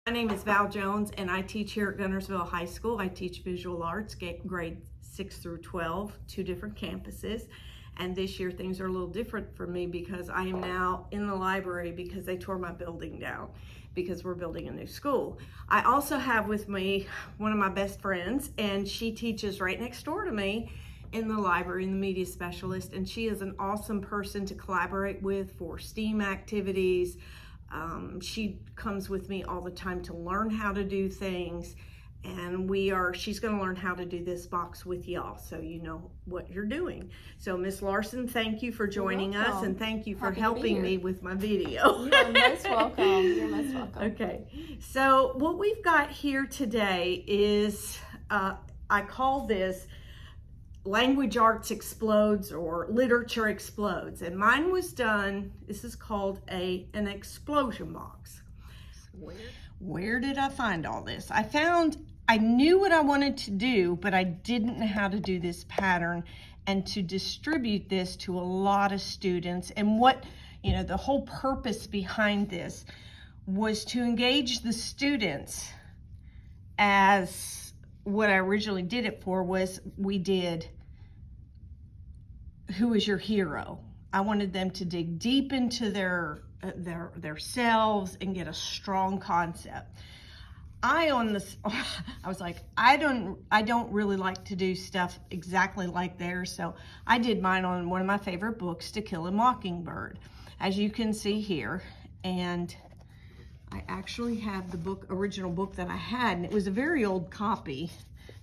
My name is Val Jones, and I teach here at Guntersville High School. I teach visual arts, grade 6 through 12, 2 different campuses. And this year things are a little different for me because I am now in the library because they tore my building down because we're building a new school. I also have with me one of my best friends, and she teaches right next door to me in the library, in the media specialist, and she is an awesome person to collaborate with for STEAM activities. She comes with me all the time to learn how to do things, and she's going to learn how to do this box with y'all so you know what you're doing. So Miss Larson, thank you for joining us, and thank you for helping me with my video. You're most welcome. You're most welcome. Okay, so what we've got here today is, I call this Language Arts Explodes or Literature Explodes, and mine was done, this is called an explosion box. Where did I find all this? I knew what I wanted to do, but I didn't know how to do this pattern and to distribute this to a lot of students. And the whole purpose behind this was to engage the students. As what I originally did it for was, we did who is your hero. I wanted them to dig deep into their selves and get a strong concept. I was like, I don't really like to do stuff exactly like theirs, so I did mine on one of my favorite books, To Kill a Mockingbird, as you can see here. And I actually have the original book that I had, and it was a very old copy,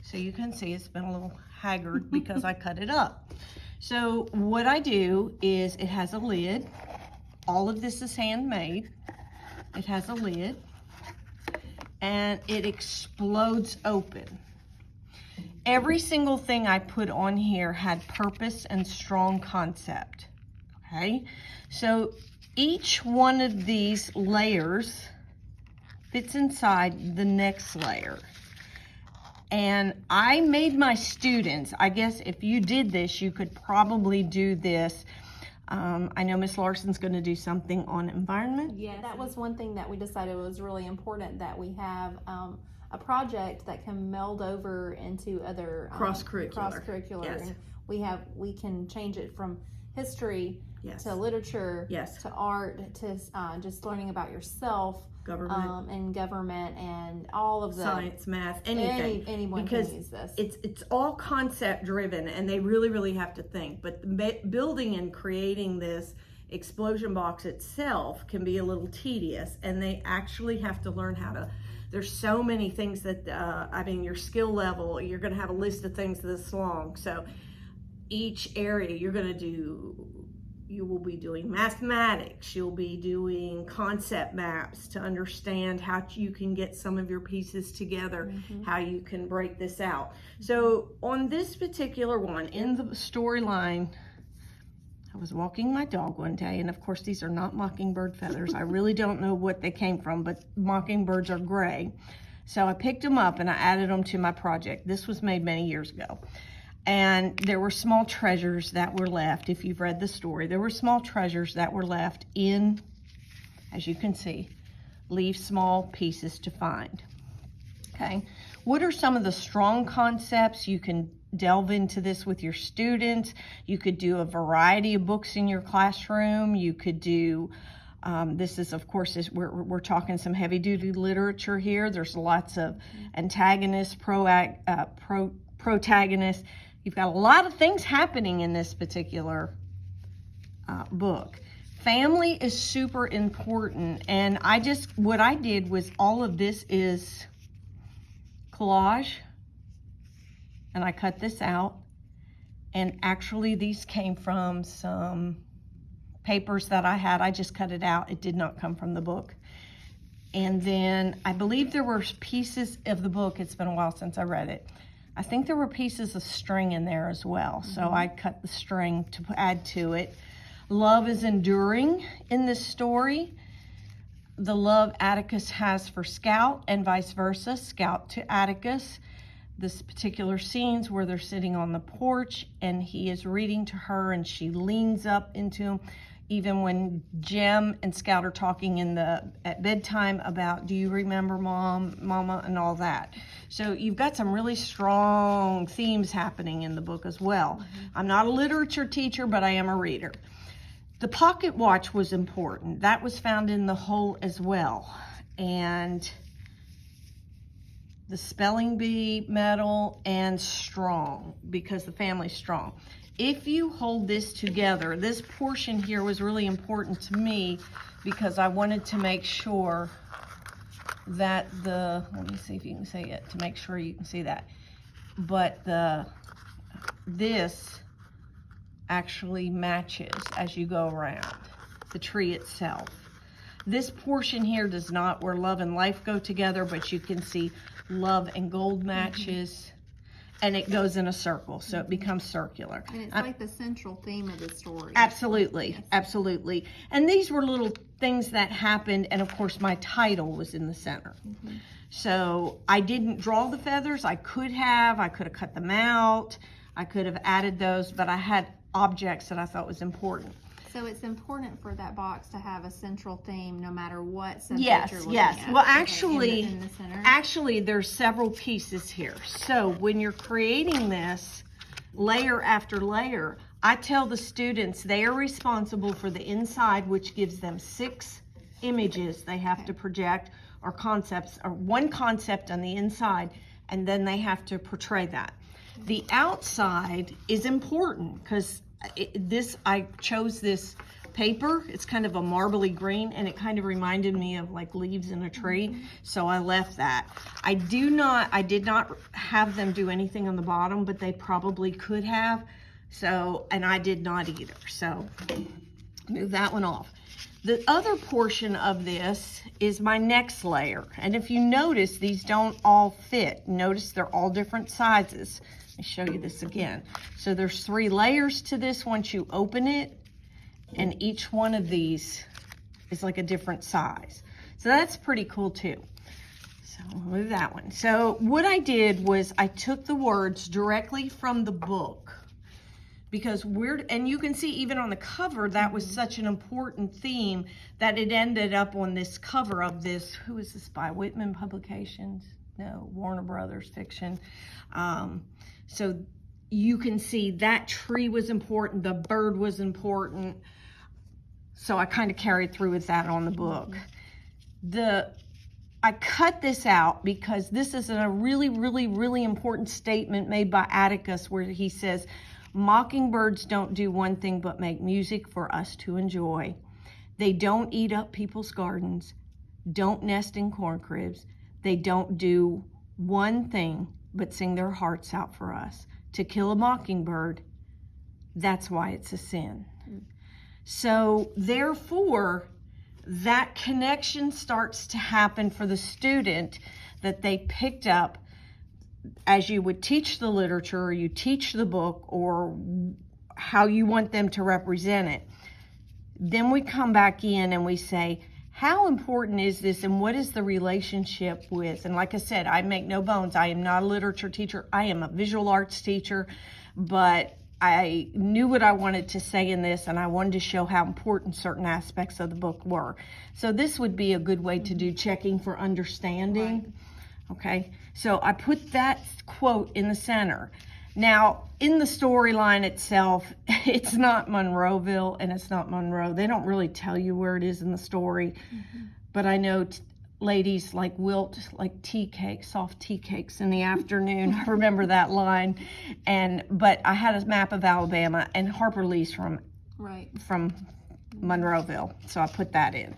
so you can see it's been a little haggard because I cut it up. So what I do is, it has a lid. All of this is handmade. It has a lid, and it explodes open. Every single thing I put on here had purpose and strong concept, okay? So each one of these layers fits inside the next layer. And I made my students, I guess if you did this, you could probably do this. I know Miss Larson's going to do something on environment. Yeah, that was one thing that we decided was really important, that we have a project that can meld over into other cross-curricular. Yes. And we can change it from history, yes, to literature, yes, to art, to just learning about yourself, government, and government, and all of the science, math, anything. Anyone because can use this. It's all concept driven, and they really have to think. But building and creating this explosion box itself can be a little tedious, and they actually have to learn how to. There's so many things that your skill level, you're going to have a list of things this long. So each area you will be doing mathematics, you'll be doing concept maps to understand how you can get some of your pieces together, how you can break this out. So on this particular one, in the storyline, I was walking my dog one day, and of course these are not mockingbird feathers. I really don't know what they came from, but mockingbirds are gray. So I picked them up and I added them to my project. This was made many years ago. And there were small treasures that were left. If you've read the story, there were small treasures that were left in, as you can see, leave small pieces to find. Okay, what are some of the strong concepts? You can delve into this with your students. You could do a variety of books in your classroom. You could do, this is, of course, we're talking some heavy-duty literature here. There's lots of antagonists, protagonists. You've got a lot of things happening in this particular book. Family is super important, and what I did was, all of this is collage, and I cut this out, and actually these came from some papers that I had. I just cut it out. It did not come from the book. And then I believe there were pieces of the book, it's been a while since I read it, I think there were pieces of string in there as well. So I cut the string to add to it. Love is enduring in this story. The love Atticus has for Scout, and vice versa, Scout to Atticus. This particular scenes where they're sitting on the porch and he is reading to her and she leans up into him. even when Jem and Scout are talking at bedtime about, do you remember mama, and all that. So you've got some really strong themes happening in the book as well. I'm not a literature teacher, but I am a reader. The pocket watch was important. That was found in the whole as well. And the spelling bee, medal, and strong, because the family's strong. If you hold this together, this portion here was really important to me because I wanted to make sure that let me see if you can see it, to make sure you can see that. But this actually matches as you go around the tree itself. This portion here does not, where love and life go together, but you can see love and gold matches. And it goes in a circle, so it becomes circular. And it's like the central theme of the story. Absolutely, yes. Absolutely. And these were little things that happened, and of course my title was in the center. So I didn't draw the feathers. I could have cut them out. I could have added those, but I had objects that I thought was important. So it's important for that box to have a central theme no matter what subject you're looking at. Well, actually, in the center. Actually, there's several pieces here. So when you're creating this layer after layer, I tell the students they are responsible for the inside, which gives them 6 images they have to project, or concepts, or one concept on the inside, and then they have to portray that. The outside is important because I chose this paper. It's kind of a marbly green, and it kind of reminded me of like leaves in a tree, so I left that. I did not have them do anything on the bottom, but they probably could have. So, and I did not either. So, move that one off. The other portion of this is my next layer, and if you notice, these don't all fit. Notice they're all different sizes. Let me show you this again. So there's 3 layers to this once you open it, and each one of these is like a different size. So that's pretty cool too. So I'll move that one. So what I did was I took the words directly from the book, because and you can see even on the cover, that was such an important theme that it ended up on this cover of this, who is this by? Whitman Publications? No, Warner Brothers Fiction. So you can see that tree was important, the bird was important. So I kind of carried through with that on the book. I cut this out because this is a really, really, really important statement made by Atticus, where he says, mockingbirds don't do one thing but make music for us to enjoy. They don't eat up people's gardens, don't nest in corn cribs. They don't do one thing but sing their hearts out for us. To kill a mockingbird, that's why it's a sin. So therefore, that connection starts to happen for the student that they picked up as you would teach the literature, or you teach the book, or how you want them to represent it. Then we come back in and we say, how important is this, and what is the relationship with? And like I said, I make no bones. I am not a literature teacher. I am a visual arts teacher, but I knew what I wanted to say in this, and I wanted to show how important certain aspects of the book were. So this would be a good way to do checking for understanding. Right. Okay, so I put that quote in the center. Now, in the storyline itself, it's not Monroeville and it's not Monroe. They don't really tell you where it is in the story. But I know ladies like wilt like tea cakes, soft tea cakes in the afternoon. I remember that line. But I had a map of Alabama, and Harper Lee's from Monroeville, so I put that in.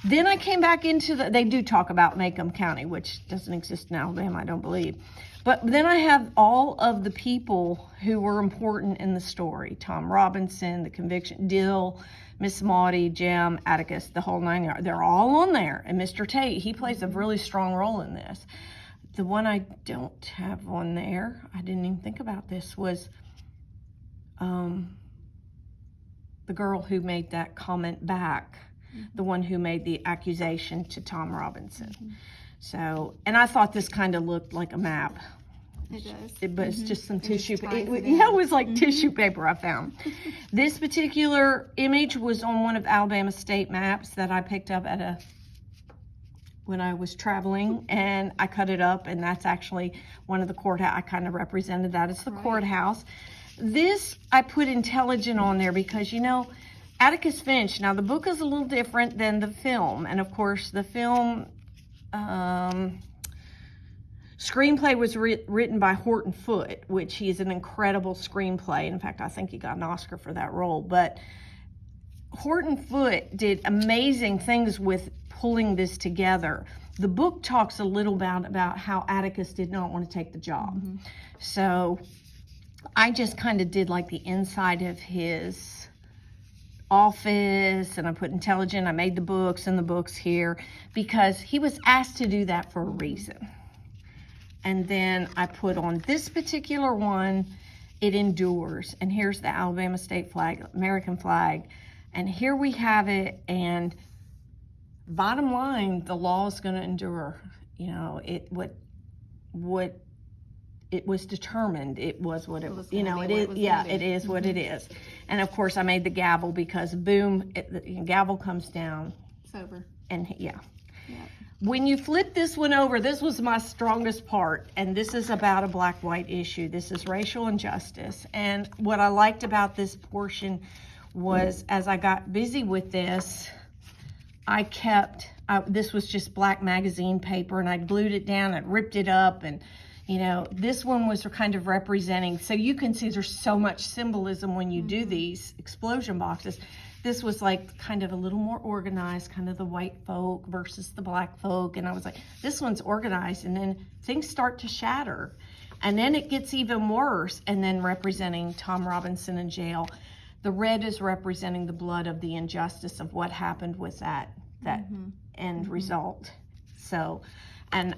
Then I came back into they do talk about Macomb County, which doesn't exist in Alabama, I don't believe. But then I have all of the people who were important in the story. Tom Robinson, the conviction, Dill, Miss Maudie, Jem, Atticus, the whole 9 yards. They're all on there. And Mr. Tate, he plays a really strong role in this. The one I don't have on there, I didn't even think about this, was the girl who made that comment back, the one who made the accusation to Tom Robinson. So, and I thought this kind of looked like a map. It does. But it's just some tissue. It was like tissue paper I found. This particular image was on one of Alabama state maps that I picked up when I was traveling, and I cut it up, and that's actually one of the courthouse. I kind of represented that as the courthouse. This, I put intelligent on there because, Atticus Finch, now the book is a little different than the film, and of course the film screenplay was written by Horton Foote, which he is an incredible screenplay. In fact, I think he got an Oscar for that role, but Horton Foote did amazing things with pulling this together. The book talks a little about how Atticus did not want to take the job. So I just kind of did like the inside of his office, and I put intelligent. I made the books and the books here because he was asked to do that for a reason. And then I put on this particular one, it endures. And here's the Alabama state flag, American flag. And here we have it, and bottom line, the law is going to endure. It was determined. It was what it was. It is. Yeah, it is what it is. And of course, I made the gavel because boom, the gavel comes down. It's over. And when you flip this one over, this was my strongest part, and this is about a black-white issue. This is racial injustice. And what I liked about this portion was, as I got busy with this, this was just black magazine paper, and I glued it down and ripped it up, and this one was kind of representing, so you can see there's so much symbolism when you do these explosion boxes. This was like kind of a little more organized, kind of the white folk versus the black folk, and I was like, this one's organized, and then things start to shatter, and then it gets even worse, and then representing Tom Robinson in jail. The red is representing the blood of the injustice of what happened with that end result. So, and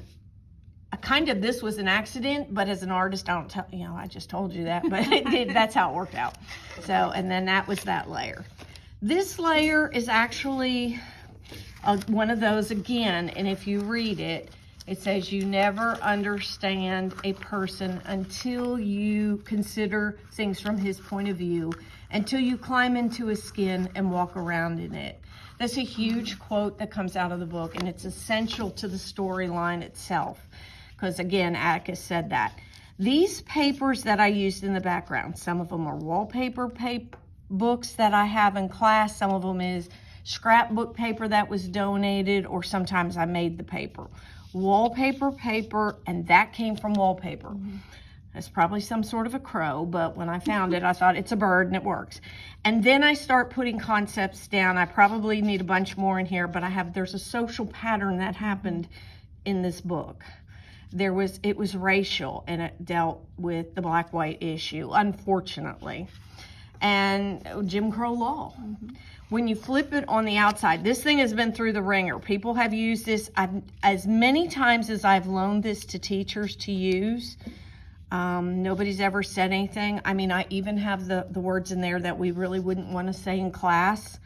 this was an accident, but as an artist, I don't tell, I just told you that, but that's how it worked out. So, and then that was that layer. This layer is actually one of those again, and if you read it, it says you never understand a person until you consider things from his point of view, until you climb into his skin and walk around in it. That's a huge quote that comes out of the book, and it's essential to the storyline itself. Because again, Atticus said that. These papers that I used in the background, some of them are wallpaper books that I have in class, some of them is scrapbook paper that was donated, or sometimes I made the paper. Wallpaper paper, and that came from wallpaper. It's probably some sort of a crow, but when I found it, I thought it's a bird and it works. And then I start putting concepts down. I probably need a bunch more in here, but there's a social pattern that happened in this book. It was racial, and it dealt with the black-white issue, unfortunately. And Jim Crow law. When you flip it on the outside, this thing has been through the ringer. People have used this as many times as I've loaned this to teachers to use. Nobody's ever said anything. I mean, I even have the words in there that we really wouldn't want to say in class,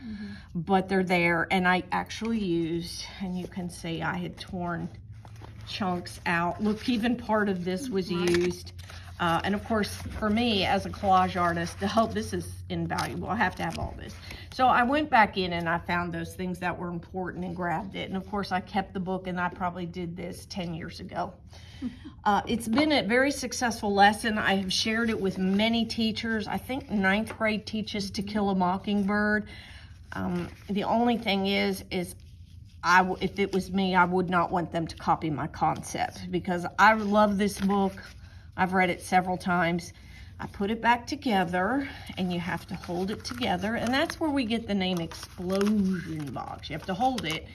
but they're there. And I actually used, and you can see I had torn chunks out. Look, even part of this was used. And of course, for me as a collage artist, this is invaluable. I have to have all this. So I went back in and I found those things that were important and grabbed it. And of course, I kept the book, and I probably did this 10 years ago. It's been a very successful lesson. I have shared it with many teachers. I think 9th grade teaches To Kill a Mockingbird. The only thing is if it was me, I would not want them to copy my concept, because I love this book. I've read it several times. I put it back together, and you have to hold it together, and that's where we get the name Explosion Box. You have to hold it.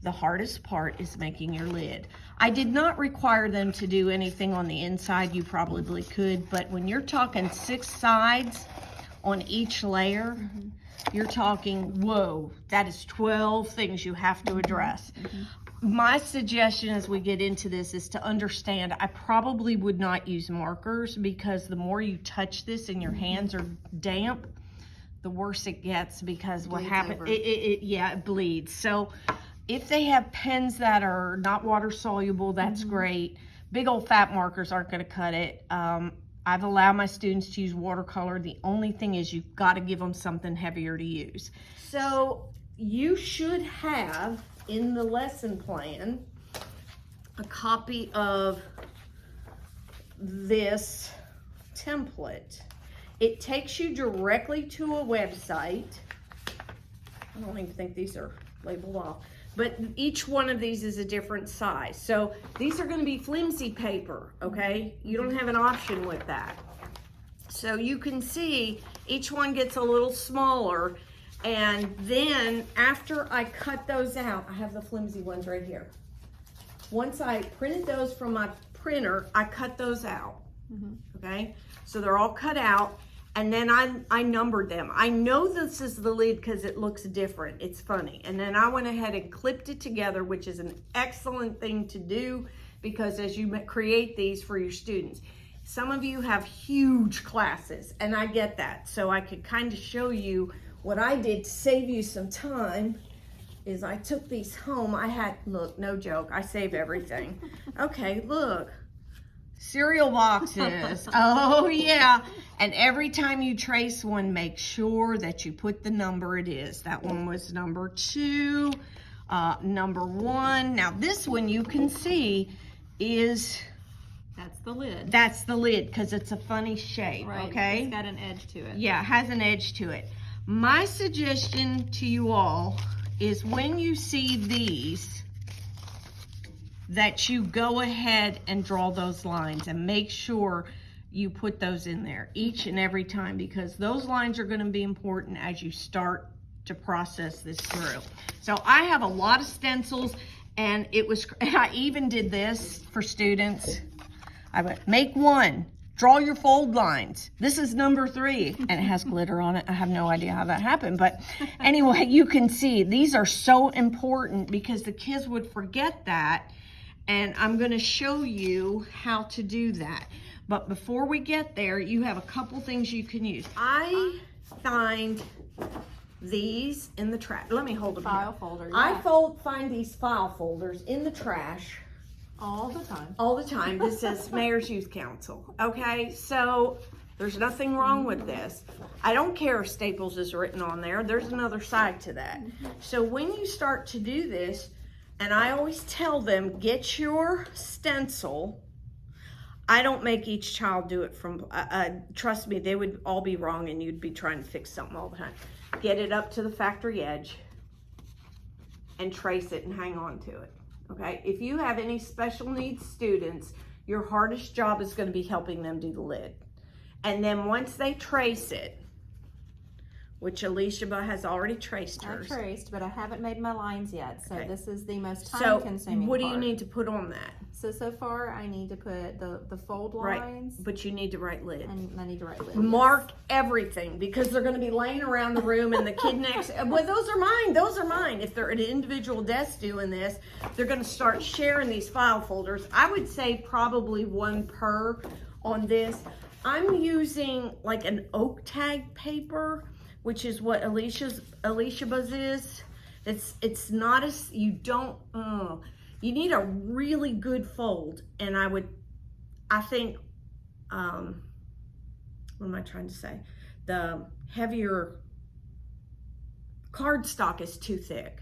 The hardest part is making your lid. I did not require them to do anything on the inside. You probably could, but when you're talking 6 sides on each layer, you're talking, whoa, that is 12 things you have to address. My suggestion as we get into this is to understand, I probably would not use markers, because the more you touch this and your hands are damp, the worse it gets, because what happens, it bleeds. So if they have pens that are not water soluble, that's great. big old fat markers aren't going to cut it. I've allowed my students to use watercolor. The only thing is you've got to give them something heavier to use. So you should have in the lesson plan a copy of this template. It takes you directly to a website. I don't even think these are labeled off, but each one of these is a different size. So these are going to be flimsy paper, okay? You don't have an option with that. So you can see each one gets a little smaller, and then after I cut those out, I have the flimsy ones right here. Once I printed those from my printer, I cut those out, okay? So they're all cut out. And then I numbered them. I know this is the lid because it looks different. It's funny. And then I went ahead and clipped it together, which is an excellent thing to do because as you create these for your students, some of you have huge classes, and I get that. So I could kind of show you what I did to save you some time is I took these home. Look, no joke, I save everything. Okay, look. Cereal boxes. Oh yeah. And every time you trace one, make sure that you put the number it is. That one was number 2, number 1. Now this one you can see is, that's the lid. That's the lid because it's a funny shape, right. Okay? It's got an edge to it. Yeah, it has an edge to it. My suggestion to you all is when you see these, that you go ahead and draw those lines and make sure you put those in there each and every time because those lines are going to be important as you start to process this through. So I have a lot of stencils, and I even did this for students. I went, make one, draw your fold lines. This is number 3, and it has glitter on it. I have no idea how that happened, but anyway, you can see these are so important because the kids would forget that. And I'm going to show you how to do that. But before we get there, you have a couple things you can use. I find these in the trash. Let me hold them. File folder. Yeah. I find these file folders in the trash. All the time. All the time. This is Mayor's Youth Council. Okay, so there's nothing wrong with this. I don't care if Staples is written on there. There's another side to that. So when you start to do this, and I always tell them, get your stencil. I don't make each child do it from, trust me, they would all be wrong and you'd be trying to fix something all the time. Get it up to the factory edge and trace it and hang on to it, okay? If you have any special needs students, your hardest job is gonna be helping them do the lid. And then once they trace it, which Alicia has already traced hers. I traced, but I haven't made my lines yet. So this is the most So time-consuming what do part. you need to put on that? So far I need to put the fold lines. Right, but you need to write lid. And I need to write lid. Mark everything because they're going to be laying around the room and the kid next, well, those are mine, those are mine. If they're at an individual desk doing this, they're going to start sharing these file folders. I would say probably 1 per on this. I'm using like an oak tag paper, which is what Alicia's is. It's not as, you don't, you need a really good fold. And I think, what am I trying to say? The heavier cardstock is too thick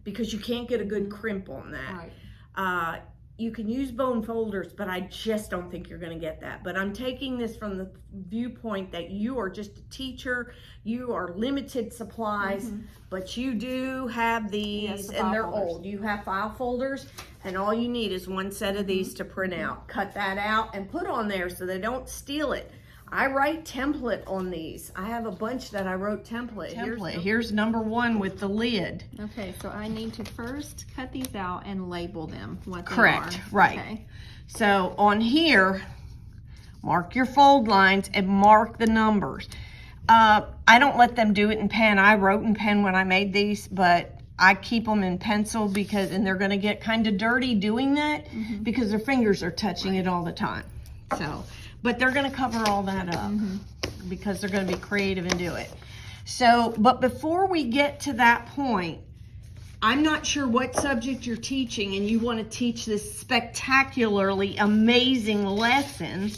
because you can't get a good crimp on that. Right. You can use bone folders, but I just don't think you're going to get that. But I'm taking this from the viewpoint that you are just a teacher, you are limited supplies, but you do have these, and they're old. You have file folders, and all you need is 1 set of these to print out. Cut that out and put on there so they don't steal it. I write template on these. I have a bunch that I wrote template. Here's number 1 with the lid. Okay, so I need to first cut these out and label them what they Correct, are. right. Okay. So on here, mark your fold lines and mark the numbers. I don't let them do it in pen. I wrote in pen when I made these, but I keep them in pencil and they're gonna get kind of dirty doing that because their fingers are touching it all the time. So. But they're going to cover all that up because they're going to be creative and do it. So, but before we get to that point, I'm not sure what subject you're teaching and you want to teach this spectacularly amazing lesson.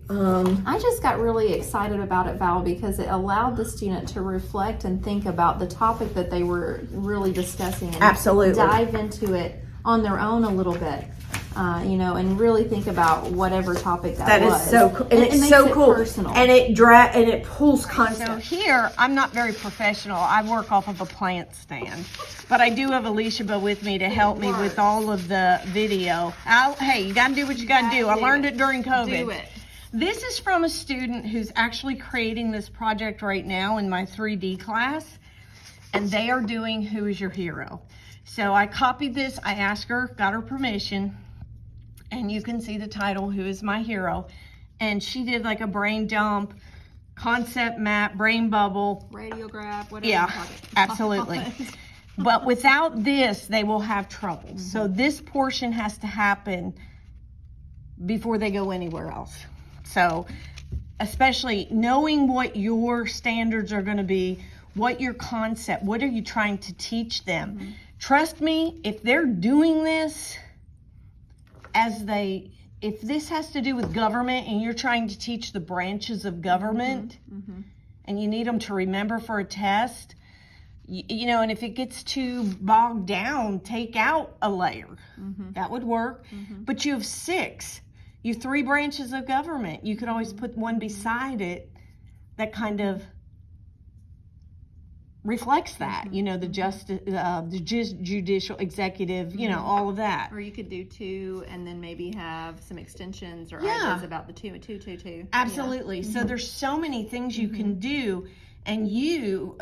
I just got really excited about it, Val, because it allowed the student to reflect and think about the topic that they were really discussing and Absolutely. dive into it on their own a little bit. And really think about whatever topic that was. That is so cool. And it it's makes so it cool. personal. And it pulls concept. So here, I'm not very professional. I work off of a plant stand. But I do have Alicia with me to help me with all of the video. Hey, you got to do what you got to do. I learned it during COVID. Do it. This is from a student who's actually creating this project right now in my 3D class. And they are doing Who is Your Hero? So I copied this. I asked her, got her permission. And you can see the title, Who is My Hero? And she did like a brain dump, concept map, brain bubble. Radiograph, whatever. Yeah, absolutely. But without this, they will have trouble. Mm-hmm. So this portion has to happen before they go anywhere else. So especially knowing what your standards are going to be, what your concept, what are you trying to teach them? Mm-hmm. Trust me, if they're doing this, if this has to do with government and you're trying to teach the branches of government and you need them to remember for a test, and if it gets too bogged down, take out a layer. That would work. But you have 6. You have 3 branches of government. You could always put one beside it that kind of reflects that, the justice, the judicial, executive, all of that. Or you could do 2 and then maybe have some extensions or ideas about the 2. Absolutely. Yeah. So there's so many things you can do, and your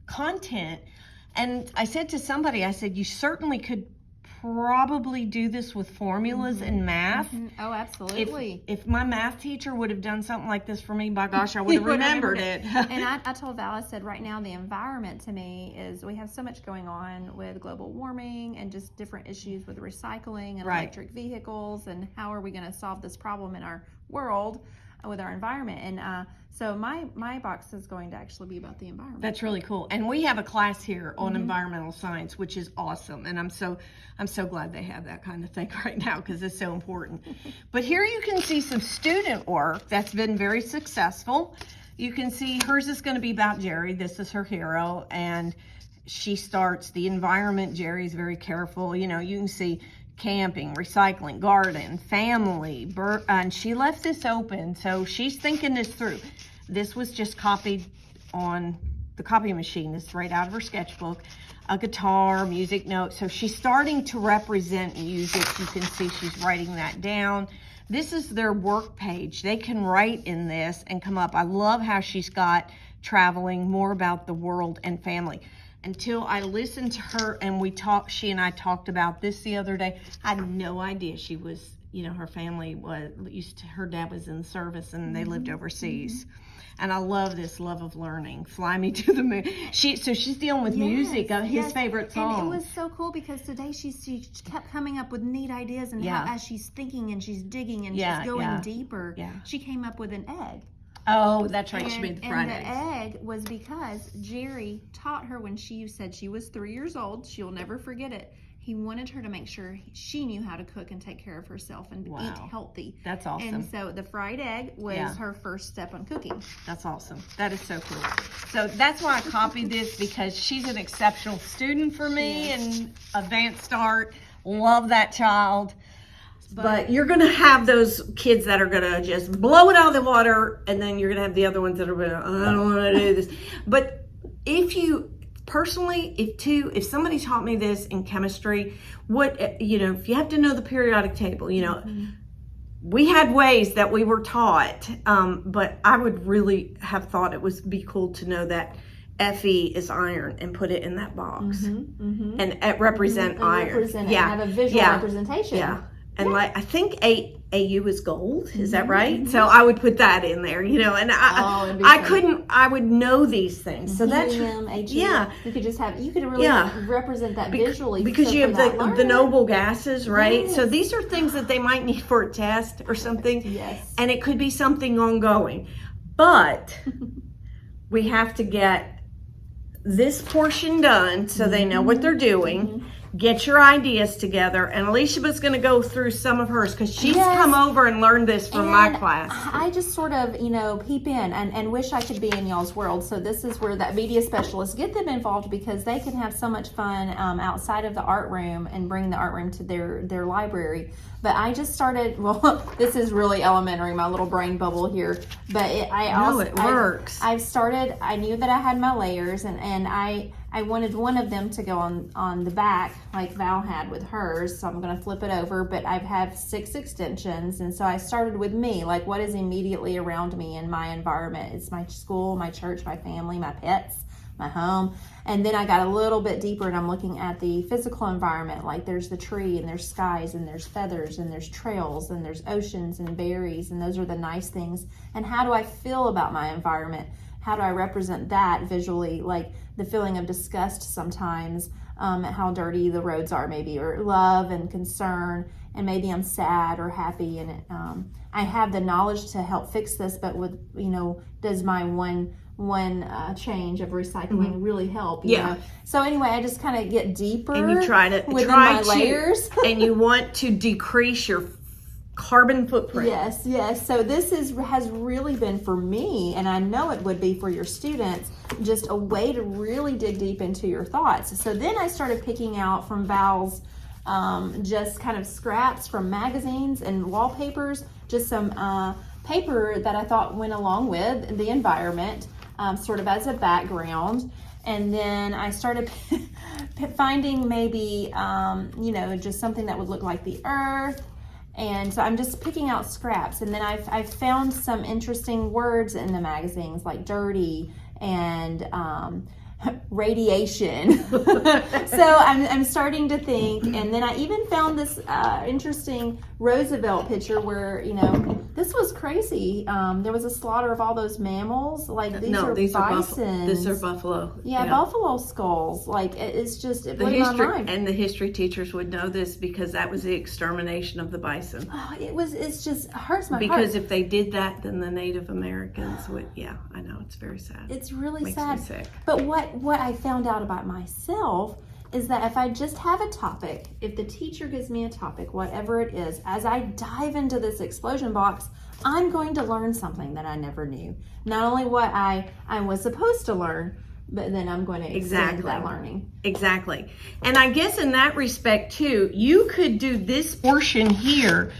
content. And I said to somebody, I said, you certainly could probably do this with formulas and math. Oh, absolutely. If my math teacher would have done something like this for me, by gosh, I would have remembered it. And I told Val, I said, right now the environment to me is, we have so much going on with global warming and just different issues with recycling and electric vehicles, and how are we going to solve this problem in our world with our environment. And so my box is going to actually be about the environment. That's really cool. And we have a class here on environmental science, which is awesome. And I'm so glad they have that kind of thing right now, because it's so important. But here you can see some student work that's been very successful. You can see hers is going to be about Jerry. This is her hero. And she starts the environment. Jerry's very careful. You can see camping, recycling, garden, family, and she left this open, so she's thinking this through. This was just copied on the copy machine. It's right out of her sketchbook. A guitar, music notes. So she's starting to represent music. You can see she's writing that down. This is their work page. They can write in this and come up. I love how she's got traveling, more about the world and family. Until I listened to her and she and I talked about this the other day. I had no idea she was, her family her dad was in the service and they lived overseas. And I love this love of learning. Fly Me to the Moon. So she's dealing with music, his favorite song. And it was so cool because today she kept coming up with neat ideas, and how, as she's thinking and she's digging and she's going deeper, she came up with an egg. Oh, that's right. She made the fried eggs. And the egg was because Jerry taught her when she said she was 3 years old. She'll never forget it. He wanted her to make sure she knew how to cook and take care of herself and eat healthy. That's awesome. And so the fried egg was her first step on cooking. That's awesome. That is so cool. So that's why I copied this, because she's an exceptional student for me and advanced start. Love that child. But you're going to have those kids that are going to just blow it out of the water, and then you're going to have the other ones that are going to, I don't want to do this. But if somebody taught me this in chemistry, if you have to know the periodic table, we had ways that we were taught, but I would really have thought it would be cool to know that Fe is iron and put it in that box and represent iron. Have a visual representation. Yeah. And I think AU is gold. Is that right? So I would put that in there, and I would know these things. So that's, you could really represent that visually. Because you have the noble gases, right? Yes. So these are things that they might need for a test or something. Yes. And it could be something ongoing. But we have to get this portion done so they know what they're doing. Get your ideas together, and Alicia was going to go through some of hers because she's come over and learned this from my class. I just sort of, peep in and wish I could be in y'all's world. So this is where that media specialist, get them involved because they can have so much fun outside of the art room and bring the art room to their library. But I just started, well, this is really elementary, my little brain bubble here. But it works. I knew that I had my layers, and I wanted one of them to go on the back like Val had with hers, so I'm going to flip it over, but I have 6 extensions, and so I started with me, like what is immediately around me in my environment. It's my school, my church, my family, my pets, my home, and then I got a little bit deeper and I'm looking at the physical environment, like there's the tree and there's skies and there's feathers and there's trails and there's oceans and berries, and those are the nice things. And how do I feel about my environment? How do I represent that visually, like the feeling of disgust sometimes, how dirty the roads are maybe, or love and concern, and maybe I'm sad or happy, and I have the knowledge to help fix this, but with, does my one change of recycling really help? You know? So anyway, I just kind of get deeper and you try my layers. And you want to decrease your carbon footprint. Yes. So this has really been for me, and I know it would be for your students, just a way to really dig deep into your thoughts. So then I started picking out from Val's just kind of scraps from magazines and wallpapers, just some paper that I thought went along with the environment, sort of as a background. And then I started finding maybe, just something that would look like the earth. And so I'm just picking out scraps. And then I've found some interesting words in the magazines, like dirty and radiation. So I'm starting to think. And then I even found this interesting Roosevelt picture where, this was crazy. There was a slaughter of all those mammals. Like these are bisons. These are buffalo. Yeah, buffalo skulls. Like it's just, it blew my mind. And the history teachers would know this because that was the extermination of the bison. Oh, it's just hurts my heart. Because if they did that, then the Native Americans would, I know, it's very sad. It's really Makes sad. Me sick. But what I found out about myself is that if I just have a topic, if the teacher gives me a topic, whatever it is, as I dive into this explosion box, I'm going to learn something that I never knew. Not only what I was supposed to learn, but then I'm going to extend that learning. Exactly. And I guess in that respect too, you could do this portion here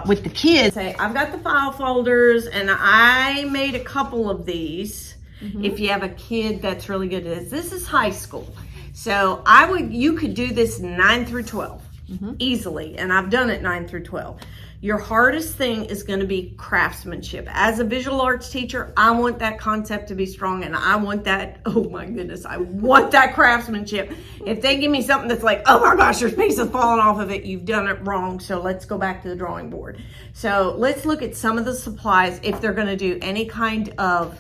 with the kids. Say, I've got the file folders and I made a couple of these. If you have a kid that's really good at this is high school. So you could do this 9 through 12 easily. And I've done it 9 through 12. Your hardest thing is going to be craftsmanship. As a visual arts teacher, I want that concept to be strong, and I want that, oh my goodness, I want that craftsmanship. If they give me something that's like, oh my gosh, there's pieces falling off of it, you've done it wrong, so let's go back to the drawing board. So let's look at some of the supplies if they're going to do any kind of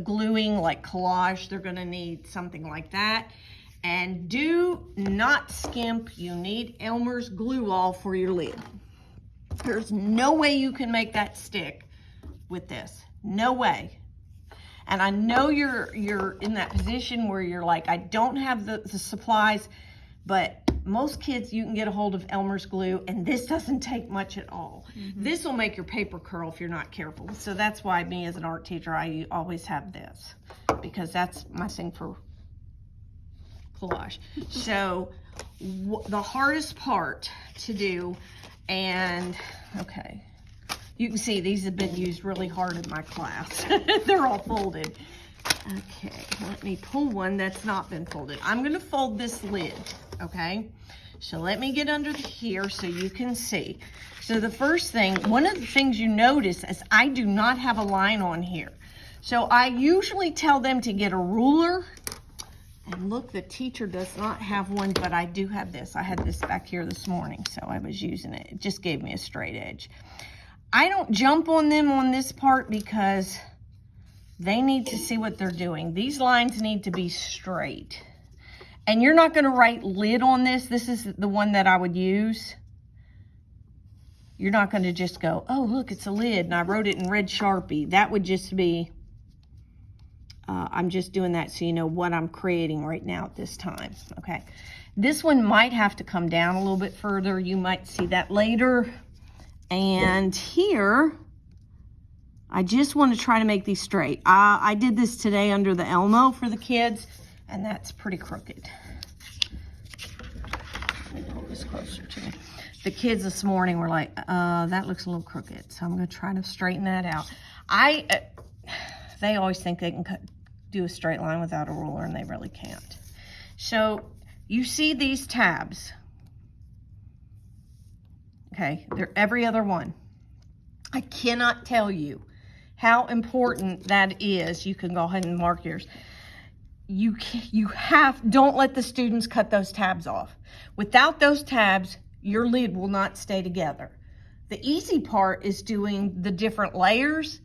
gluing, like collage. They're going to need something like that. And do not skimp. You need Elmer's glue all for your lid. There's no way you can make that stick with this. No way. And I know you're in that position where you're like, I don't have the supplies, but most kids, you can get a hold of Elmer's glue, and this doesn't take much at all. This will make your paper curl if you're not careful. So that's why me as an art teacher, I always have this, because that's my thing for collage. So the hardest part to do, and okay, you can see these have been used really hard in my class. They're all folded. Okay, let me pull one that's not been folded. I'm going to fold this lid, okay? So let me get under here so you can see. So the first thing, one of the things you notice is I do not have a line on here. So I usually tell them to get a ruler. And look, the teacher does not have one, but I do have this. I had this back here this morning, so I was using it. It just gave me a straight edge. I don't jump on them on this part because they need to see what they're doing. These lines need to be straight. And you're not going to write lid on this. This is the one that I would use. You're not going to just go, oh, look, it's a lid, and I wrote it in red Sharpie. That would just be I'm just doing that so you know what I'm creating right now at this time, okay? This one might have to come down a little bit further. You might see that later. And here, I just want to try to make these straight. I did this today under the Elmo for the kids, and that's pretty crooked. Let me pull this closer to me. The kids this morning were like, that looks a little crooked, so I'm going to try to straighten that out. They always think they can do a straight line without a ruler, and they really can't. So you see these tabs. Okay, they're every other one. I cannot tell you how important that is. You can go ahead and mark yours. Don't let the students cut those tabs off. Without those tabs, your lid will not stay together. The easy part is doing the different layers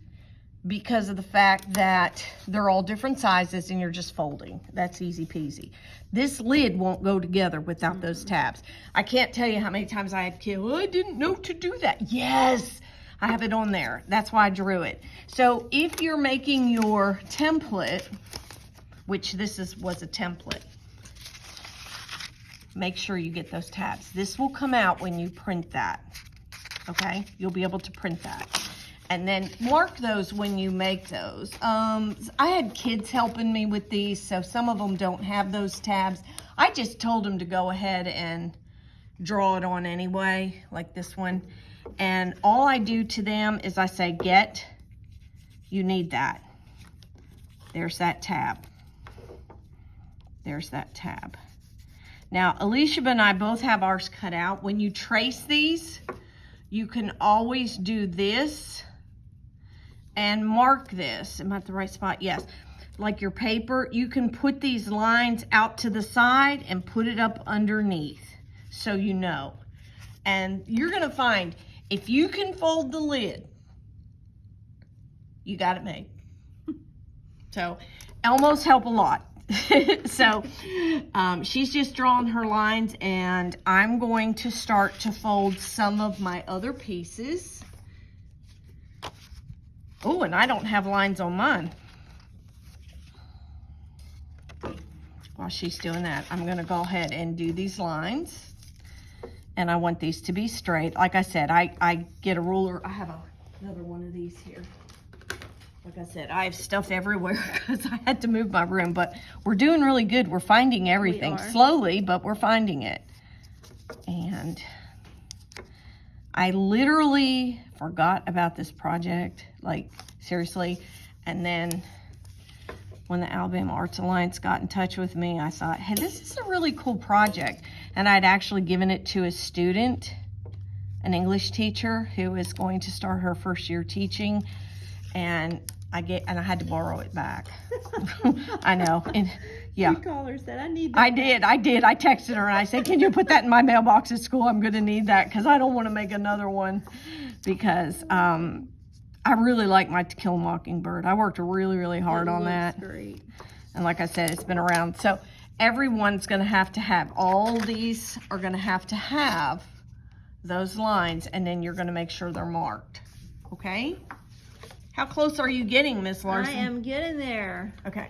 because of the fact that they're all different sizes and you're just folding. That's easy peasy. This lid won't go together without those tabs. I can't tell you how many times I had kids, oh, I didn't know to do that. Yes, I have it on there. That's why I drew it. So if you're making your template, which this was a template, make sure you get those tabs. This will come out when you print that, okay? You'll be able to print that. And then mark those when you make those. I had kids helping me with these, so some of them don't have those tabs. I just told them to go ahead and draw it on anyway, like this one. And all I do to them is I say, you need that. There's that tab. There's that tab. Now, Alicia and I both have ours cut out. When you trace these, you can always do this and mark this. Am I at the right spot? Yes. Like your paper, you can put these lines out to the side and put it up underneath so you know. And you're gonna find, if you can fold the lid, you got it made. So Elmos help a lot. So she's just drawing her lines, and I'm going to start to fold some of my other pieces. Oh, and I don't have lines on mine. While she's doing that, I'm gonna go ahead and do these lines. And I want these to be straight. Like I said, I get a ruler. I have another one of these here. Like I said, I have stuff everywhere because I had to move my room, but we're doing really good. We're finding everything slowly, but we're finding it. And I literally forgot about this project, like seriously. And then when the Alabama Arts Alliance got in touch with me, I thought, hey, this is a really cool project. And I'd actually given it to a student, an English teacher who is going to start her first year teaching. And I had to borrow it back. I know. And yeah. You called her, said, I need that. I did. I texted her and I said, can you put that in my mailbox at school? I'm going to need that because I don't want to make another one, because I really like my To Kill a Mockingbird. I worked really, really hard on that. Great. And like I said, it's been around. So everyone's going to have, all these are going to have those lines, and then you're going to make sure they're marked. Okay? How close are you getting, Miss Larson? I am getting there. Okay.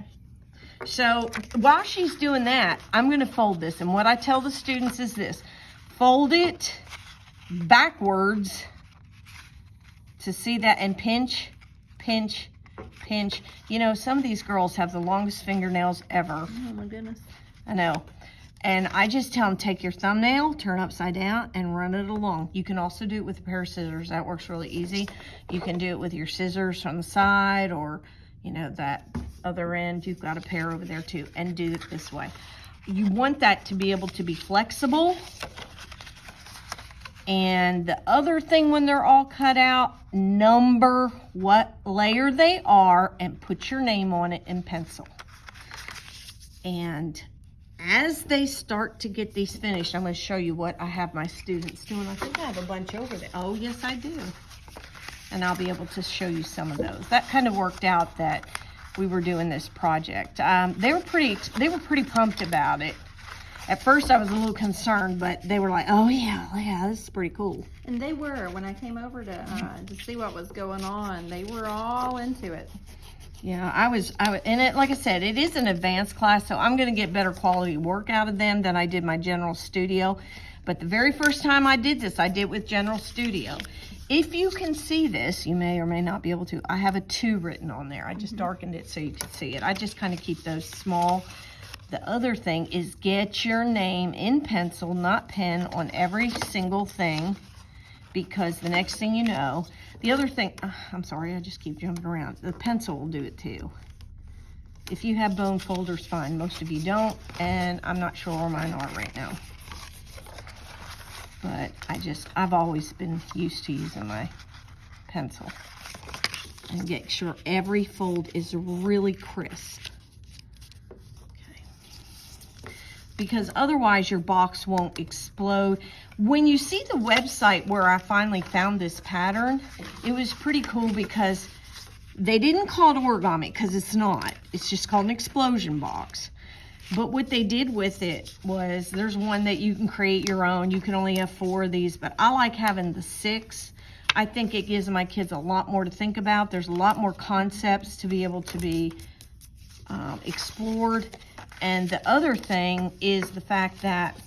So while she's doing that, I'm going to fold this. And what I tell the students is this. Fold it backwards to see that, and pinch, pinch, pinch. You know, some of these girls have the longest fingernails ever. Oh my goodness. I know. And I just tell them, take your thumbnail, turn upside down, and run it along. You can also do it with a pair of scissors. That works really easy. You can do it with your scissors from the side, or, you know, that other end. You've got a pair over there too. And do it this way. You want that to be able to be flexible. And the other thing, when they're all cut out, number what layer they are and put your name on it in pencil. And as they start to get these finished, I'm going to show you what I have my students doing. I think I have a bunch over there. Oh, yes, I do. And I'll be able to show you some of those. That kind of worked out that we were doing this project. They were pretty pumped about it. At first, I was a little concerned, but they were like, oh, yeah, this is pretty cool. And they were. When I came over to see what was going on, they were all into it. Yeah, and it, like I said, it is an advanced class, so I'm going to get better quality work out of them than I did my General Studio. But the very first time I did this, I did with General Studio. If you can see this, you may or may not be able to. I have a 2 written on there. I just darkened it so you can see it. I just kind of keep those small. The other thing is get your name in pencil, not pen, on every single thing, because the next thing you know, the other thing, I'm sorry, I just keep jumping around. The pencil will do it too. If you have bone folders, fine. Most of you don't, and I'm not sure where mine are right now. But I've always been used to using my pencil. And get sure every fold is really crisp. Okay. Because otherwise your box won't explode. When you see the website where I finally found this pattern, it was pretty cool because they didn't call it origami, because it's not. It's just called an explosion box. But what they did with it was, there's one that you can create your own. You can only have 4 of these, but I like having the 6. I think it gives my kids a lot more to think about. There's a lot more concepts to be able to be explored. And the other thing is the fact that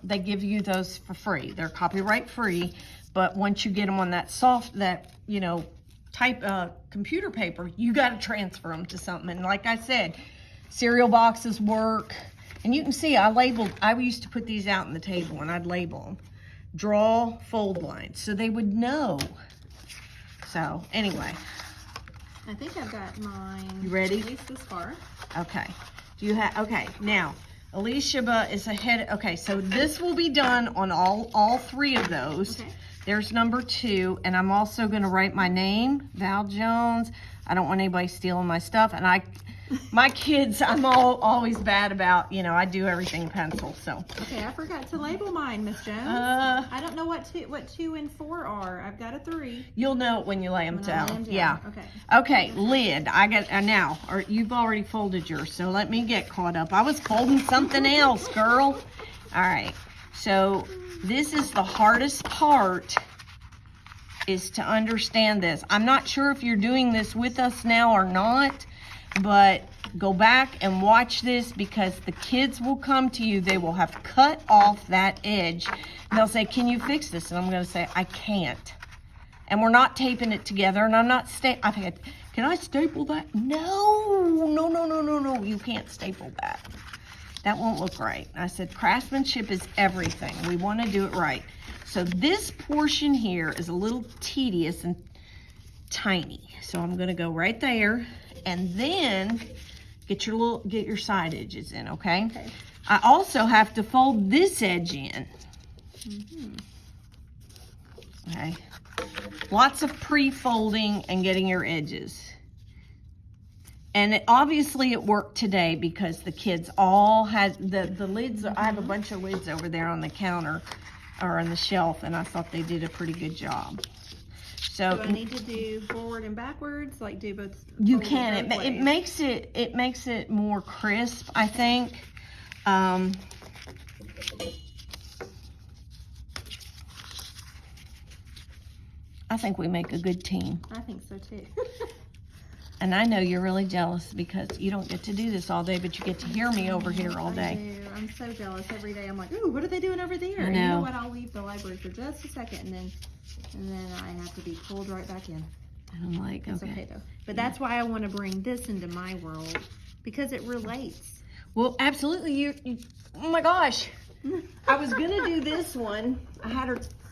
they give you those for free. They're copyright free, but once you get them on that type computer paper, you got to transfer them to something. And like I said, cereal boxes work. And you can see I used to put these out on the table and I'd label them. Draw fold lines so they would know. So anyway. I think I've got mine. You ready? At least this far. Okay. Okay, now Alicia is ahead. Okay, so this will be done on all 3 of those. Okay. There's number 2, and I'm also going to write my name, Val Jones. I don't want anybody stealing my stuff, and my kids, I'm always bad about, I do everything in pencil, so. Okay, I forgot to label mine, Miss Jones. I don't know what 2 and 4 are. I've got a 3. You'll know it when you lay them down. Yeah. Okay. Okay, lid. I got now. Or you've already folded yours, so let me get caught up. I was folding something else, girl. All right. So this is the hardest part, is to understand this. I'm not sure if you're doing this with us now or not, but go back and watch this, because the kids will come to you. They will have cut off that edge. And they'll say, can you fix this? And I'm going to say, I can't. And we're not taping it together. And I'm not can I staple that? No. You can't staple that. That won't look right. I said, craftsmanship is everything. We want to do it right. So this portion here is a little tedious and tiny. So I'm going to go right there. And then get your side edges in, okay? I also have to fold this edge in. Okay. Lots of pre-folding and getting your edges. And obviously it worked today because the kids all had the lids. I have a bunch of lids over there on the counter or on the shelf, and I thought they did a pretty good job. So do I need to do forward and backwards, like do both? You can. It makes it more crisp, I think. I think we make a good team. I think so too. And I know you're really jealous because you don't get to do this all day, but you get to hear me over here all day. I do. I'm so jealous every day. I'm like, ooh, what are they doing over there? I know. And you know what? I'll leave the library for just a second, and then I have to be pulled right back in. And I'm like, It's okay though. But that's why I want to bring this into my world, because it relates. Well, absolutely. You oh my gosh. I was gonna do this one.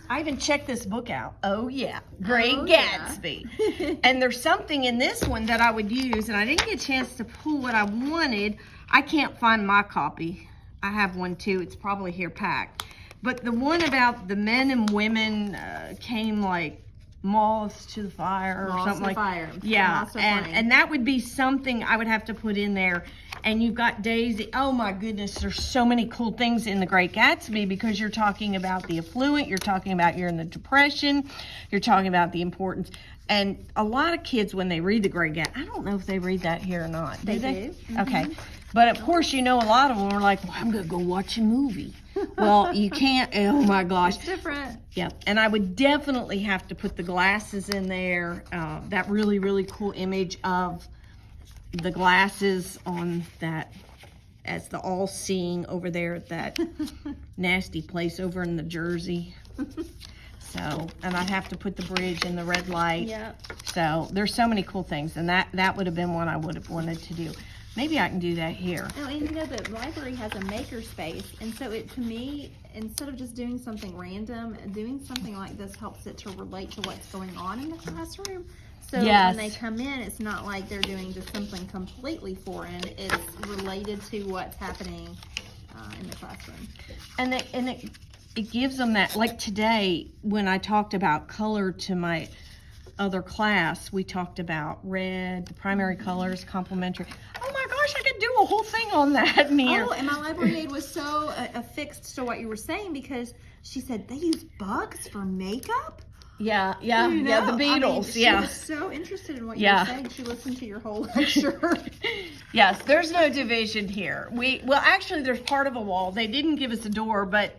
I even checked this book out. Oh yeah, Great Gatsby. Yeah. And there's something in this one that I would use, and I didn't get a chance to pull what I wanted. I can't find my copy. I have one too. It's probably here packed. But the one about the men and women came like moths to the fire or something like that. Yeah, and that would be something I would have to put in there. And you've got Daisy. Oh my goodness, there's so many cool things in The Great Gatsby, because you're talking about the affluent, you're talking about you're in the Depression, you're talking about the importance. And a lot of kids, when they read The Great Gatsby, I don't know if they read that here or not. Do they? Mm-hmm. Okay. But of course, a lot of them are like, well, I'm going to go watch a movie. Well, you can't, oh my gosh. It's different. Yeah, and I would definitely have to put the glasses in there. That really, really cool image of the glasses on that, as the all-seeing over there at that nasty place over in the Jersey. So, and I'd have to put the bridge in the red light. Yep. So there's so many cool things, and that would have been one I would have wanted to do. Maybe I can do that here. Oh, and you know, the library has a maker space, and so it, to me, instead of just doing something random, doing something like this helps it to relate to what's going on in the classroom. So Yes. when they come in, it's not like they're doing just something completely foreign. It's related to what's happening in the classroom. And it gives them that, like today, when I talked about color to my other class, we talked about red, the primary colors, complementary. Oh my gosh, I could do a whole thing on that in here. Oh, and my library aide was so affixed to what you were saying, because she said they use bugs for makeup. Yeah, You yeah, know? the I mean, Beatles, she yeah. was so interested in what Yeah. you were saying. She listened to your whole lecture. Yes, there's no division here. Well, actually, there's part of a wall. They didn't give us a door, but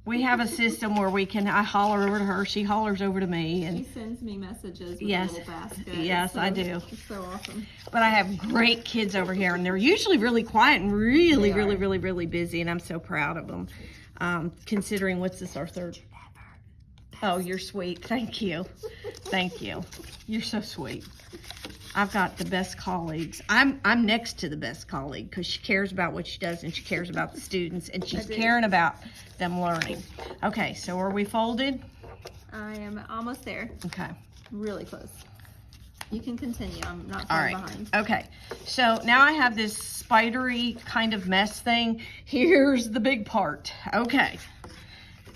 we have a system where I holler over to her, she hollers over to me, She and sends me messages with Yes. a little basket. Yes, I do. It's so awesome. but I have great kids over here, and they're usually really quiet and really, They really, are. really, really busy, and I'm so proud of them. Considering what's this, our third? Oh, you're sweet. Thank you. Thank you. You're so sweet. I've got the best colleagues. I'm next to the best colleague because she cares about what she does, and she cares about the students, and she's do. caring about them learning. Okay, so are we folded? I am almost there. Okay. Really close. You can continue. I'm not All far right. behind. Okay. So now I have this spidery kind of mess thing. Here's the big part. Okay.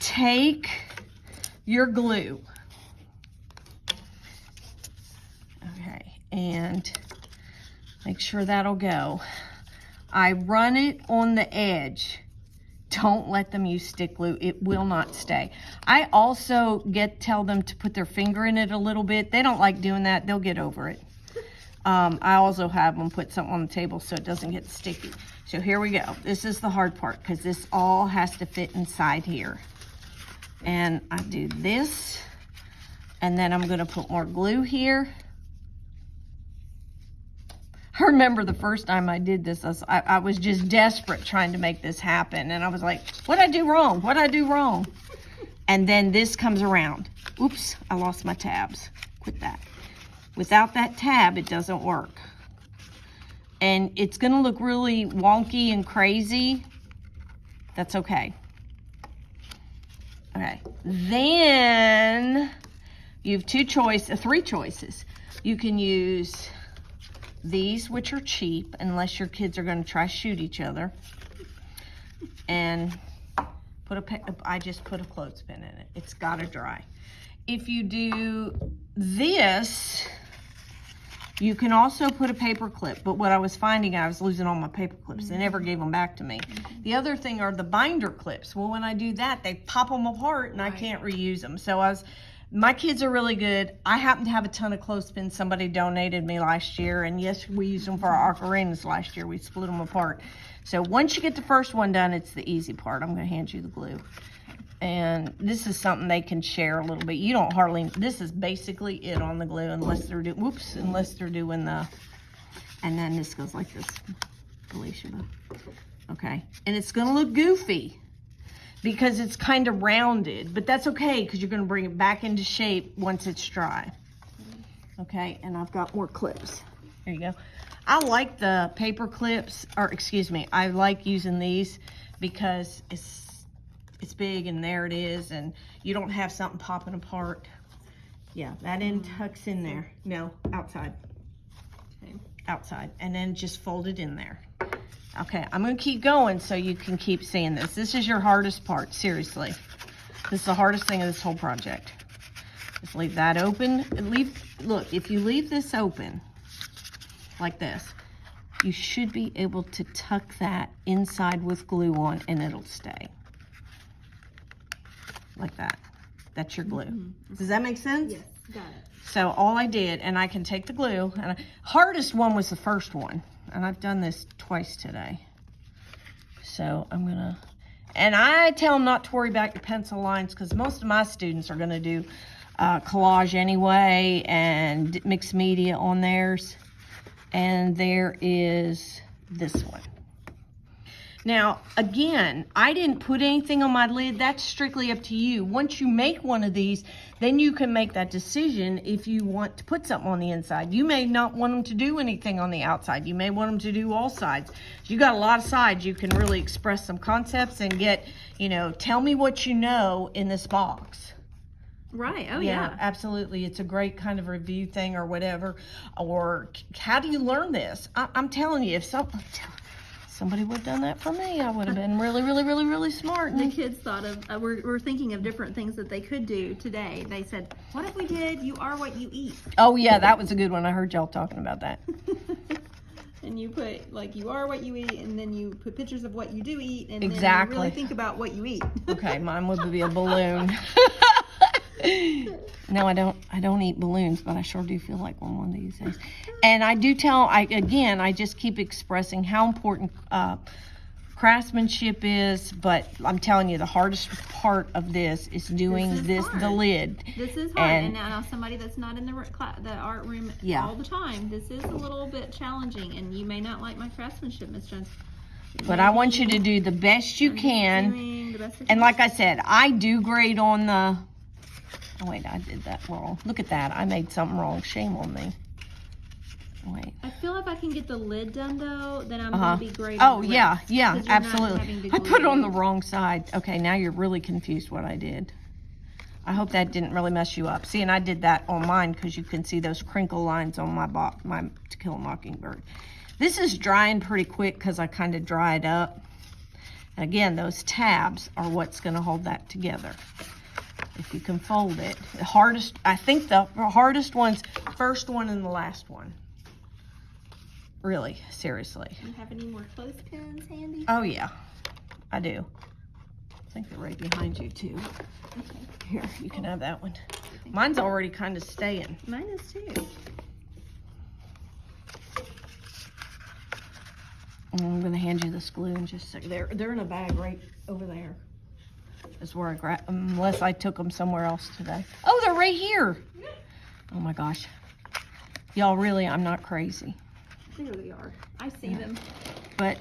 Take your glue. Okay. And make sure that'll go. I run it on the edge. Don't let them use stick glue. It will not stay. I also tell them to put their finger in it a little bit. They don't like doing that. They'll get over it. I also have them put something on the table so it doesn't get sticky. So here we go. This is the hard part because this all has to fit inside here. And I do this, and then I'm going to put more glue here. I remember the first time I did this, I was just desperate trying to make this happen. And I was like, what'd I do wrong? What'd I do wrong? And then this comes around. Oops, I lost my tabs. Quit that. Without that tab, it doesn't work. And it's gonna look really wonky and crazy. That's okay. Okay, then you have three choices. You can use these, which are cheap, unless your kids are going to try to shoot each other. And I just put a clothespin in it. It's got to dry. If you do this, you can also put a paper clip. But what I was finding, I was losing all my paper clips. They never gave them back to me. The other thing are the binder clips. Well, when I do that, they pop them apart, and I can't reuse them. So my kids are really good. I happen to have a ton of clothespins somebody donated me last year, and yes, we used them for our ocarinas last year. We split them apart. So once you get the first one done, it's the easy part. I'm going to hand you the glue. And this is something they can share a little bit. You don't this is basically it on the glue, unless they're doing the, and then this goes like this, Alicia. Okay, and it's going to look goofy because it's kind of rounded, but that's okay because you're going to bring it back into shape once it's dry. Okay, and I've got more clips. There you go. I like the paper clips, or excuse me, I like using these because it's big, and there it is, and you don't have something popping apart. Yeah, that end tucks in there. No, outside. Okay. Outside, and then just fold it in there. Okay, I'm gonna keep going so you can keep seeing this. This is your hardest part, seriously. This is the hardest thing of this whole project. Just leave that open. Look, if you leave this open like this, you should be able to tuck that inside with glue on, and it'll stay. Like that. That's your glue. Does that make sense? Yes, got it. So all I did, and I can take the glue, and hardest one was the first one, and I've done this twice today. So I'm gonna, And I tell them not to worry about your pencil lines because most of my students are going to do collage anyway and mixed media on theirs. And there is this one. Now, again, I didn't put anything on my lid. That's strictly up to you. Once you make one of these, then you can make that decision if you want to put something on the inside. You may not want them to do anything on the outside. You may want them to do all sides. You got a lot of sides. You can really express some concepts and get, tell me what you know in this box. Right. Oh, yeah. Absolutely. It's a great kind of review thing or whatever. Or how do you learn this? I'm telling you, if somebody would have done that for me, I would have been really, really, really, really smart. The kids thought of, we're thinking of different things that they could do today. They said, what if we did, you are what you eat? Oh, yeah, that was a good one. I heard y'all talking about that. And you put, you are what you eat, and then you put pictures of what you do eat, and exactly. then you really think about what you eat. Okay, mine would be a balloon. No, I don't eat balloons, but I sure do feel like one of these days. And I do I just keep expressing how important craftsmanship is, but I'm telling you, the hardest part of this is doing the lid. This is hard, and now somebody that's not in the art room Yeah. all the time, this is a little bit challenging, and you may not like my craftsmanship, Miss Jones. But I want you to do the best you can. And like I said, I do grade on the... Oh, wait, I did that wrong. Look at that. I made something wrong. Shame on me. Wait. I feel if I can get the lid done, though, then I'm going to be great. Oh, yeah, absolutely. I put it on the wrong side. Okay, now you're really confused what I did. I hope that didn't really mess you up. See, and I did that on mine because you can see those crinkle lines on my To Kill a Mockingbird. This is drying pretty quick because I kind of dried up. And again, those tabs are what's going to hold that together. If you can fold it. I think the hardest one's first one and the last one. Really, seriously. Do you have any more clothespins handy? Oh, yeah, I do. I think they're right behind you, too. Okay. Here, you can have that one. Mine's already kind of staying. Mine is, too. I'm going to hand you this glue in just a second. They're in a bag right over there. Is where I grabbed, unless I took them somewhere else today. Oh, they're right here. Oh my gosh. Y'all, really, I'm not crazy. There they are. I see them. But,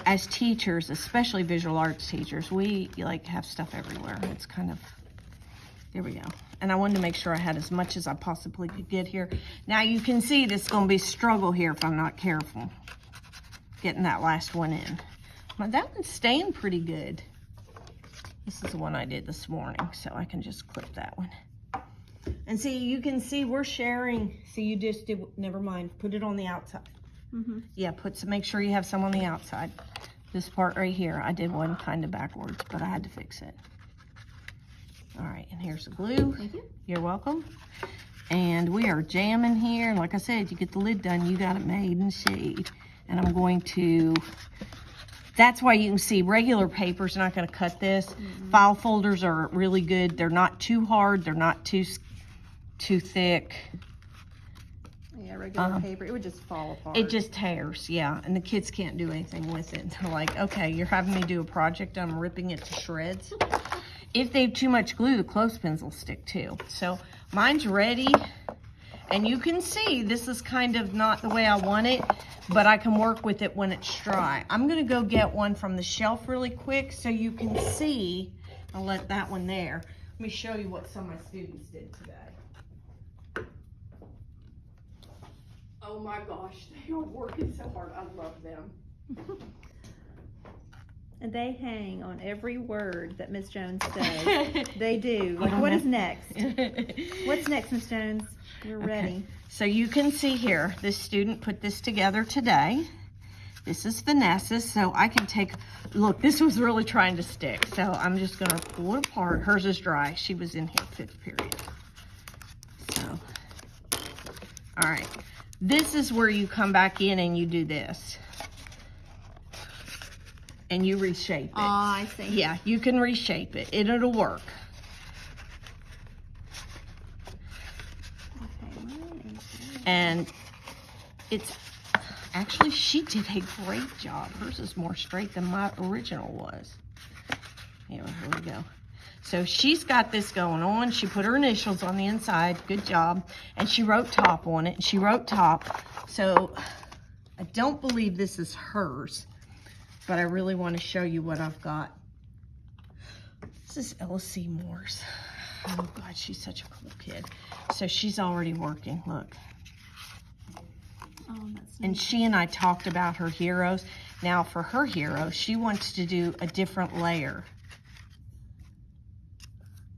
as teachers, especially visual arts teachers, we have stuff everywhere. It's kind of, there we go. And I wanted to make sure I had as much as I possibly could get here. Now you can see this is going to be a struggle here if I'm not careful. Getting that last one in. But that one's staying pretty good. This is the one I did this morning, so I can just clip that one. And see, you can see we're sharing. See, you just did, never mind, put it on the outside. Mm-hmm. Yeah, make sure you have some on the outside. This part right here, I did one kind of backwards, but I had to fix it. All right, and here's the glue. Thank you. You're welcome. And we are jamming here. And like I said, you get the lid done, you got it made in shade. And I'm going to... That's why you can see regular paper's not going to cut this. Mm-hmm. File folders are really good. They're not too hard. They're not too thick. Yeah, regular paper, it would just fall apart. It just tears, yeah. And the kids can't do anything with it. They're like, okay, you're having me do a project. I'm ripping it to shreds. If they have too much glue, the clothespins will stick too. So mine's ready. And you can see this is kind of not the way I want it, but I can work with it when it's dry. I'm gonna go get one from the shelf really quick so you can see. I'll let that one there. Let me show you what some of my students did today. Oh my gosh, they are working so hard. I love them. And they hang on every word that Miss Jones says. They do. Like, what is next? What's next, Miss Jones? We're ready. So you can see here, this student put this together today. This is Vanessa's, so I can take, look, this was really trying to stick. So I'm just gonna pull it apart. Hers is dry. She was in here 5th period. So, all right. This is where you come back in and you do this. And you reshape it. Oh, I see. Yeah, you can reshape it. It'll work. And it's actually, she did a great job. Hers is more straight than my original was. Here we go. So she's got this going on. She put her initials on the inside. Good job. And she wrote top on it. And she wrote top. So I don't believe this is hers, but I really want to show you what I've got. This is Ella Seymour's. Oh God, she's such a cool kid. So she's already working, look. Oh, that's And nice. she and I talked about her heroes. Now for her hero, she wants to do a different layer.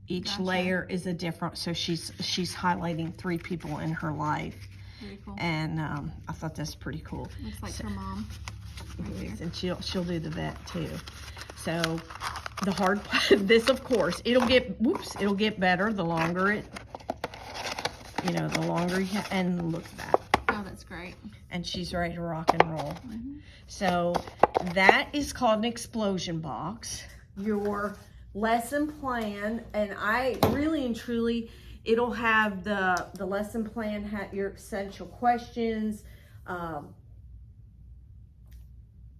Each Gotcha. layer is a different, so she's highlighting 3 people in her life. Very cool. And I thought that's pretty cool. Looks like her mom. Right there. And she'll do the vet too. So the hard part, this of course, it'll get better the longer it, the longer you, and look at that. Oh, that's great. And she's ready to rock and roll. Mm-hmm. So that is called an explosion box. Your lesson plan, and I really and truly, it'll have the lesson plan, have your essential questions,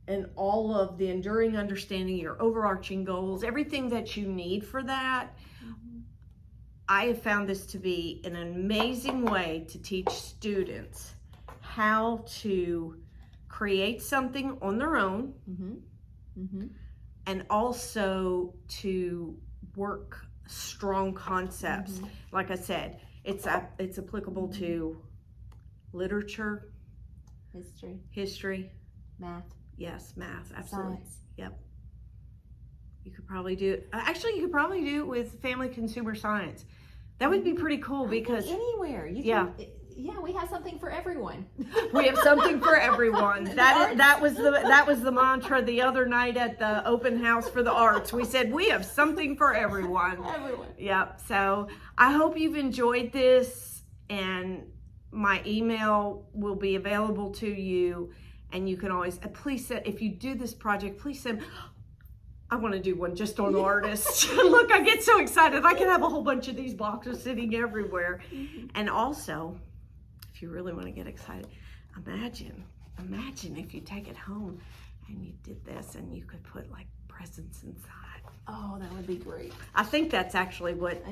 and all of the enduring understanding, your overarching goals, everything that you need for that. I have found this to be an amazing way to teach students how to create something on their own, Mm-hmm. Mm-hmm. and also to work strong concepts. Like I said, it's applicable to literature, history, Math. yes, math, absolutely. Science. Yep. You could probably do it with family consumer science. That would be pretty cool because Anywhere. Yeah. Yeah, we have something for everyone. we have something for everyone. That was the mantra the other night at the open house for the arts. We said we have something for everyone. Everyone. Yep. So I hope you've enjoyed this, and my email will be available to you, and you can always please send, if you do this project, please send. I want to do one just on artists. Look, I get so excited. I can have a whole bunch of these boxes sitting everywhere. And also, if you really want to get excited, imagine if you take it home and you did this and you could put like presents inside. Oh, that would be great. I think that's actually what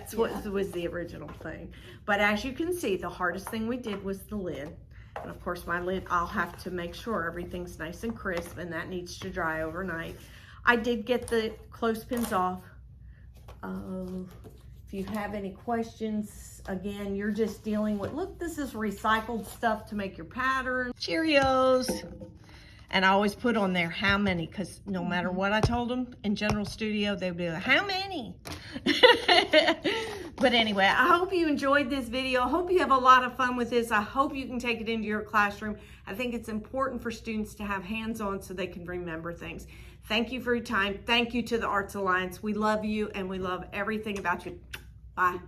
was the original thing. But as you can see, the hardest thing we did was the lid. And of course my lid, I'll have to make sure everything's nice and crisp, and that needs to dry overnight. I did get the clothespins off. If you have any questions, again, you're just dealing with, look, this is recycled stuff to make your pattern. Cheerios. And I always put on there how many, because no matter what I told them in General Studio, they'd be like, how many? But anyway, I hope you enjoyed this video. I hope you have a lot of fun with this. I hope you can take it into your classroom. I think it's important for students to have hands-on so they can remember things. Thank you for your time. Thank you to the Arts Alliance. We love you and we love everything about you. Bye.